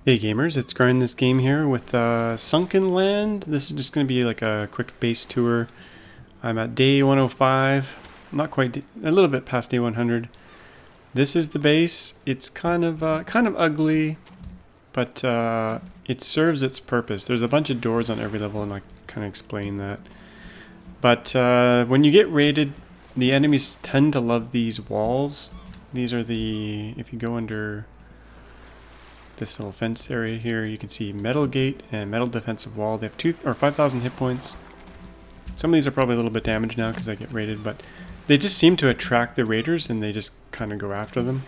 Hey gamers, it's grindthisgame here with Sunkenland. This is just going to be like a quick base tour. I'm at day 105, not quite, a little bit past day 100. This is the base. It's kind of ugly, but it serves its purpose. There's a bunch of doors on every level, and I kind of explain that. But when you get raided, the enemies tend to love these walls. These are if you go under this little fence area here, you can see metal gate and metal defensive wall. They have 5,000 hit points. Some of these are probably a little bit damaged now because I get raided, but they just seem to attract the raiders and they just kind of go after them.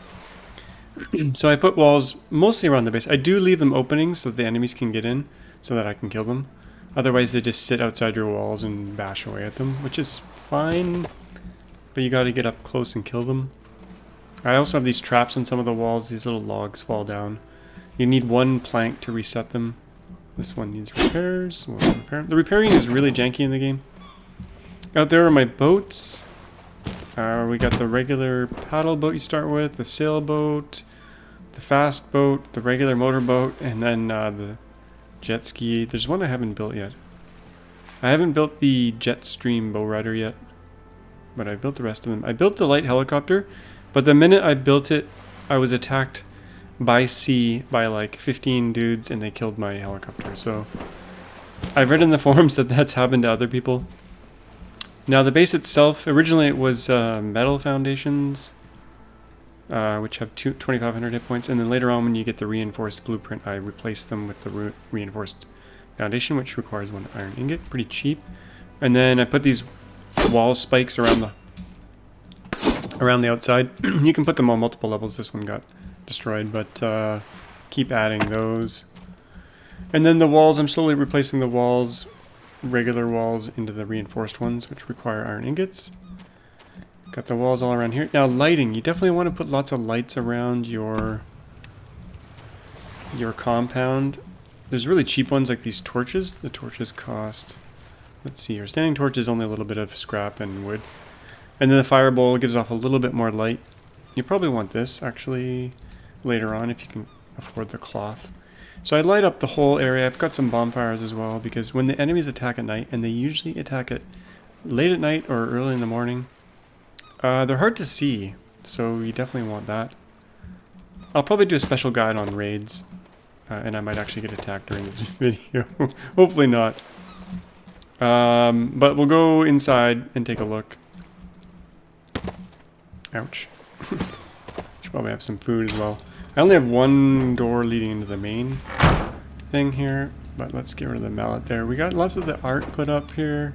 So I put walls mostly around the base. I do leave them openings so the enemies can get in so that I can kill them. Otherwise they just sit outside your walls and bash away at them, which is fine, but you got to get up close and kill them. I also have these traps on some of the walls. These little logs fall down. You need one plank to reset them. This one needs repairs. The repairing is really janky in the game. Out there are my boats. We got the regular paddle boat you start with, the sailboat, the fast boat, the regular motorboat, and then the jet ski. There's one I haven't built yet. I haven't built the jet stream bow rider yet, but I built the rest of them. I built the light helicopter, but the minute I built it, I was attacked by sea by like 15 dudes and they killed my helicopter. So I've read in the forums that that's happened to other people. Now the base itself, originally it was metal foundations, which have 2,500 hit points, and then later on when you get the reinforced blueprint, I replaced them with the reinforced foundation, which requires one iron ingot, pretty cheap. And then I put these wall spikes around the outside. You can put them on multiple levels. This one got destroyed, but keep adding those. And then the walls, I'm slowly replacing the walls, regular walls, into the reinforced ones, which require iron ingots. Got the walls all around here. Now lighting, you definitely want to put lots of lights around your compound. There's really cheap ones like these torches. The torches cost, let's see here, standing torch is only a little bit of scrap and wood. And then the fire bowl gives off a little bit more light. You probably want this actually later on if you can afford the cloth. So I light up the whole area. I've got some bonfires as well because when the enemies attack at night, and they usually attack it late at night or early in the morning, they're hard to see, so you definitely want that. I'll probably do a special guide on raids, and I might actually get attacked during this video. Hopefully not. But we'll go inside and take a look. Ouch. Should probably have some food as well. I only have one door leading into the main thing here, but let's get rid of the mallet there. We got lots of the art put up here.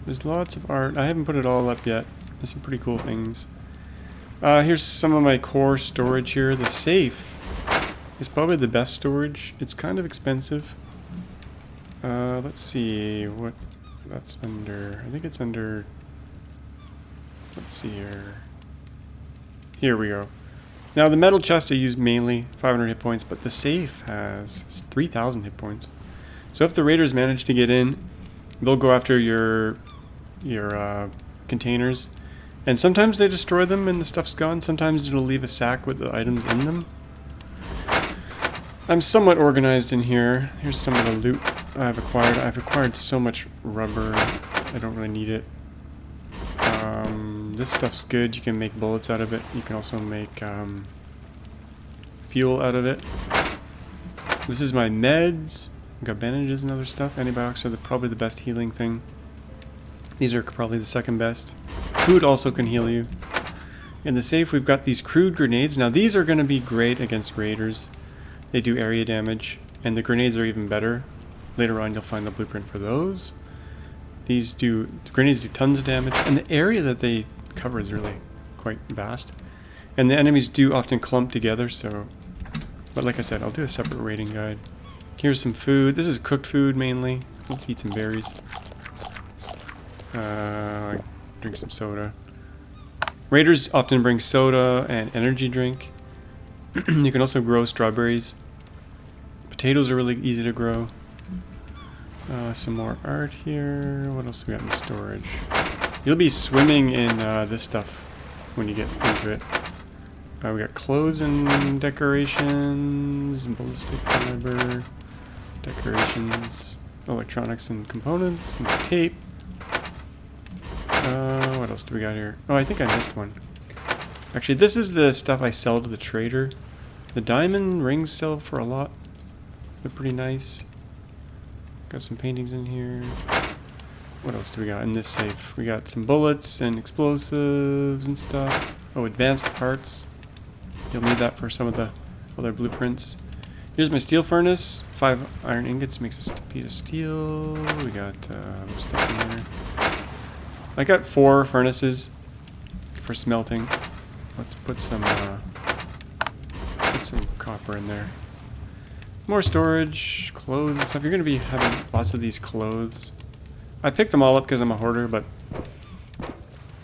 There's lots of art. I haven't put it all up yet. There's some pretty cool things. Here's some of my core storage here. The safe is probably the best storage. It's kind of expensive. Let's see what that's under. I think it's under, let's see here. Here we go. Now the metal chest I use mainly 500 hit points, but the safe has 3,000 hit points. So if the raiders manage to get in, they'll go after your containers, and sometimes they destroy them and the stuff's gone. Sometimes it'll leave a sack with the items in them. I'm somewhat organized in here. Here's some of the loot I've acquired. I've acquired so much rubber. I don't really need it. This stuff's good. You can make bullets out of it. You can also make fuel out of it. This is my meds. I've got bandages and other stuff. Antibiotics are probably the best healing thing. These are probably the second best. Food also can heal you. In the safe we've got these crude grenades. Now these are going to be great against raiders. They do area damage, and the grenades are even better. Later on you'll find the blueprint for those. The grenades do tons of damage, and the area that they cover is really quite vast. And the enemies do often clump together, so, but like I said, I'll do a separate raiding guide. Here's some food. This is cooked food mainly. Let's eat some berries. Drink some soda. Raiders often bring soda and energy drink. You can also grow strawberries. Potatoes are really easy to grow. Some more art here. What else do we got in storage? You'll be swimming in this stuff when you get into it. We got clothes and decorations. fuse and ballistic fiber, decorations, electronics and components, and tape. What else do we got here? Oh, I think I missed one. Actually, this is the stuff I sell to the trader. The diamond rings sell for a lot. They're pretty nice. Got some paintings in here. What else do we got in this safe? We got some bullets and explosives and stuff. Oh, advanced parts. You'll need that for some of the other blueprints. Here's my steel furnace. 5 iron ingots makes a piece of steel. We got other stuff in there. I got 4 furnaces for smelting. Let's put some copper in there. More storage, clothes and stuff. You're going to be having lots of these clothes. I picked them all up because I'm a hoarder, but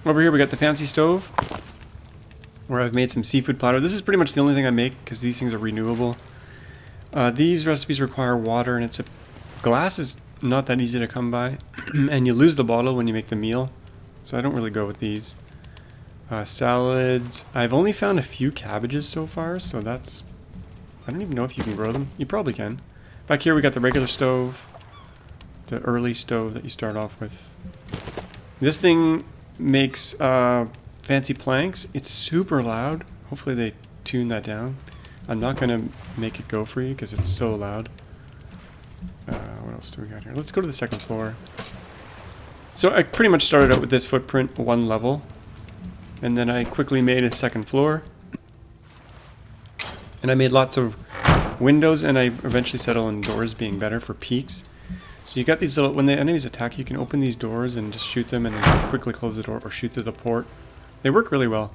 over here we got the fancy stove where I've made some seafood platter. This is pretty much the only thing I make because these things are renewable. These recipes require water, and glass is not that easy to come by, and you lose the bottle when you make the meal, so I don't really go with these. Salads. I've only found a few cabbages so far, so that's... I don't even know if you can grow them. You probably can. Back here we got the regular stove. The early stove that you start off with. This thing makes fancy planks. It's super loud. Hopefully they tune that down. I'm not going to make it go for you because it's so loud. What else do we got here? Let's go to the second floor. So I pretty much started out with this footprint, 1 level. And then I quickly made a second floor. And I made lots of windows, and I eventually settled on doors being better for peaks. So you got these little, when the enemies attack, you can open these doors and just shoot them and then quickly close the door or shoot through the port. They work really well.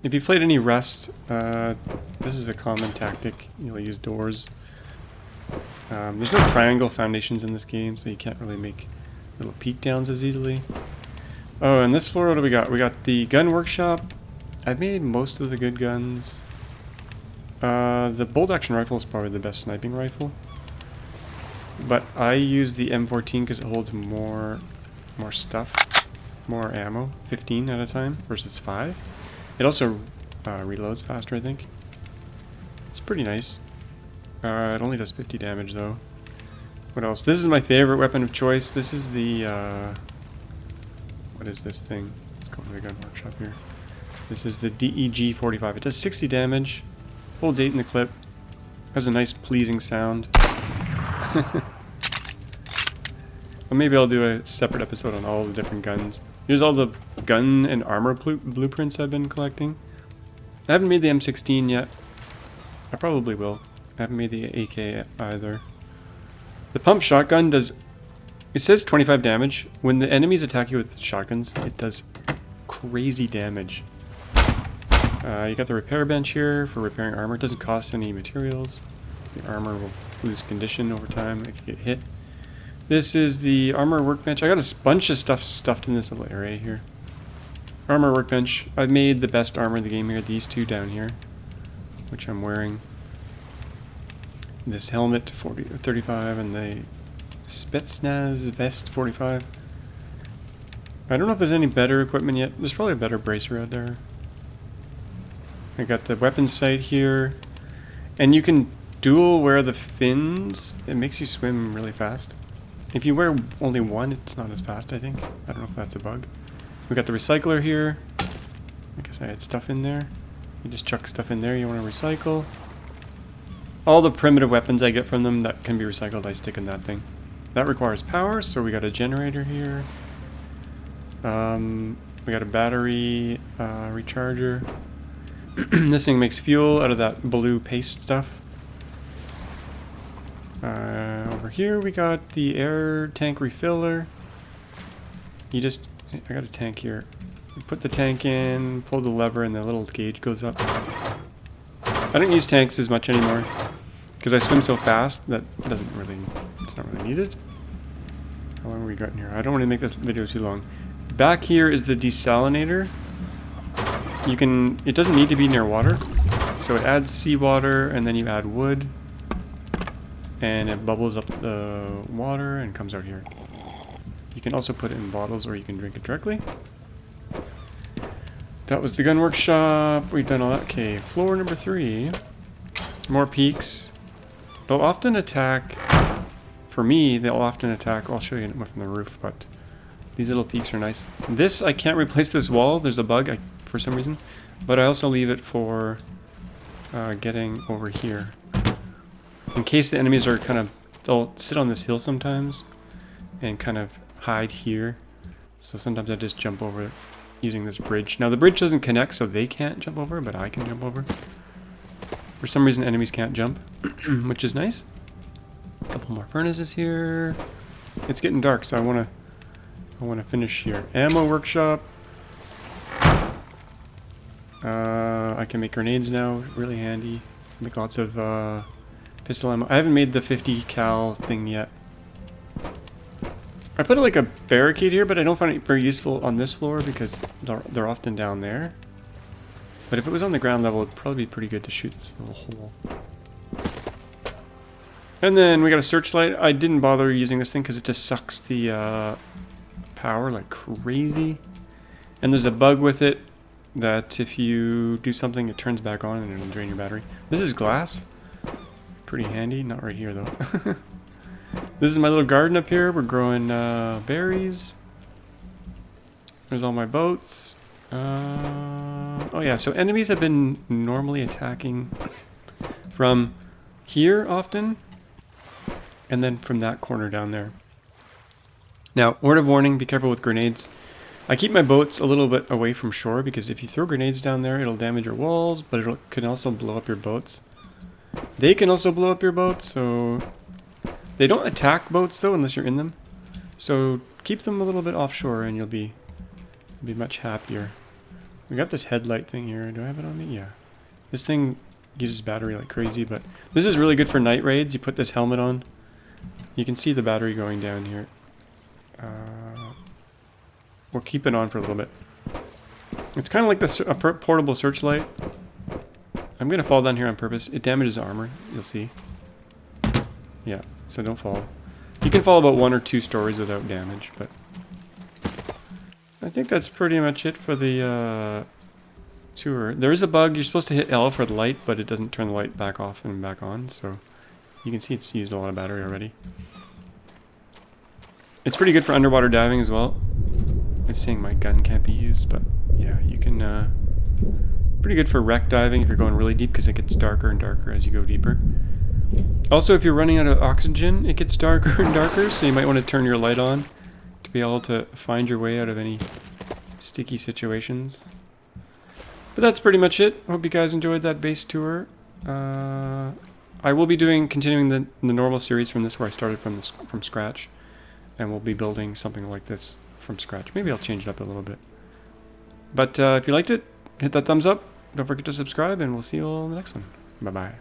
If you've played any Rust, this is a common tactic. You'll use doors. There's no triangle foundations in this game, so you can't really make little peak downs as easily. Oh, and this floor, what do we got? We got the gun workshop. I've made most of the good guns. The bolt action rifle is probably the best sniping rifle. But I use the M14 because it holds more stuff, more ammo, 15 at a time versus 5. It also reloads faster, I think. It's pretty nice. It only does 50 damage though. What else? This is my favorite weapon of choice. This is the what is this thing? Let's go to the gun workshop here. This is the DEG-45. It does 60 damage, holds 8 in the clip, has a nice pleasing sound. Well, maybe I'll do a separate episode on all the different guns. Here's all the gun and armor blueprints I've been collecting. I haven't made the M16 yet. I probably will. I haven't made the AK either. The pump shotgun does... It says 25 damage. When the enemies attack you with shotguns, it does crazy damage. You got the repair bench here for repairing armor. It doesn't cost any materials. The armor will lose condition over time if you get hit. This is the armor workbench. I got a bunch of stuff stuffed in this little area here. Armor workbench. I've made the best armor in the game here. These two down here, which I'm wearing. This helmet 35 and the Spetsnaz vest 45. I don't know if there's any better equipment yet. There's probably a better bracer out there. I got the weapons sight here. And you can dual wear the fins. It makes you swim really fast. If you wear only one, it's not as fast, I think. I don't know if that's a bug. We got the recycler here. I guess I had stuff in there. You just chuck stuff in there you want to recycle. All the primitive weapons I get from them that can be recycled, I stick in that thing. That requires power, so we got a generator here. We got a battery recharger. This thing makes fuel out of that blue paste stuff. Over here we got the air tank refiller. I got a tank here. You put the tank in, pull the lever, and the little gauge goes up. I don't use tanks as much anymore because I swim so fast that it's not really needed. How long have we got in here? I don't want to make this video too long. Back here is the desalinator. It doesn't need to be near water, so it adds seawater and then you add wood. And it bubbles up the water and comes out here. You can also put it in bottles or you can drink it directly. That was the gun workshop. We've done all that. Okay, floor number 3. More peaks. They'll often attack, for me, they'll often attack, I'll show you from the roof, but these little peaks are nice. This, I can't replace this wall, there's a bug for some reason, but I also leave it for getting over here. In case the enemies are kind of, they'll sit on this hill sometimes and kind of hide here. So sometimes I just jump over it using this bridge. Now the bridge doesn't connect, so they can't jump over, but I can jump over. For some reason enemies can't jump, which is nice. A couple more furnaces here. It's getting dark, so I wanna finish here. Ammo workshop. I can make grenades now, really handy. Make lots of pistol ammo. I haven't made the 50 cal thing yet. I put like a barricade here, but I don't find it very useful on this floor because they're often down there. But if it was on the ground level, it'd probably be pretty good to shoot this little hole. And then we got a searchlight. I didn't bother using this thing because it just sucks the power like crazy. And there's a bug with it that if you do something, it turns back on and it'll drain your battery. This is glass. Pretty handy. Not right here, though. This is my little garden up here. We're growing berries. There's all my boats. Oh yeah, so enemies have been normally attacking from here often, and then from that corner down there. Now, word of warning, be careful with grenades. I keep my boats a little bit away from shore because if you throw grenades down there, it'll damage your walls, but it can also blow up your boats. They can also blow up your boats, so they don't attack boats though unless you're in them. So keep them a little bit offshore and you'll be much happier. We got this headlight thing here. Do I have it on me? Yeah. This thing uses battery like crazy, but this is really good for night raids. You put this helmet on. You can see the battery going down here. We'll keep it on for a little bit. It's kind of like a portable searchlight. I'm going to fall down here on purpose. It damages armor, you'll see. Yeah, so don't fall. You can fall about 1 or 2 stories without damage, but I think that's pretty much it for the tour. There is a bug. You're supposed to hit L for the light, but it doesn't turn the light back off and back on, so you can see it's used a lot of battery already. It's pretty good for underwater diving as well. It's saying my gun can't be used, but yeah, you can... pretty good for wreck diving if you're going really deep because it gets darker and darker as you go deeper. Also, if you're running out of oxygen, it gets darker and darker, so you might want to turn your light on to be able to find your way out of any sticky situations. But that's pretty much it. Hope you guys enjoyed that base tour. I will be continuing the normal series from this where I started from scratch, and we'll be building something like this from scratch. Maybe I'll change it up a little bit. But if you liked it, hit that thumbs up. Don't forget to subscribe, and we'll see you all in the next one. Bye-bye.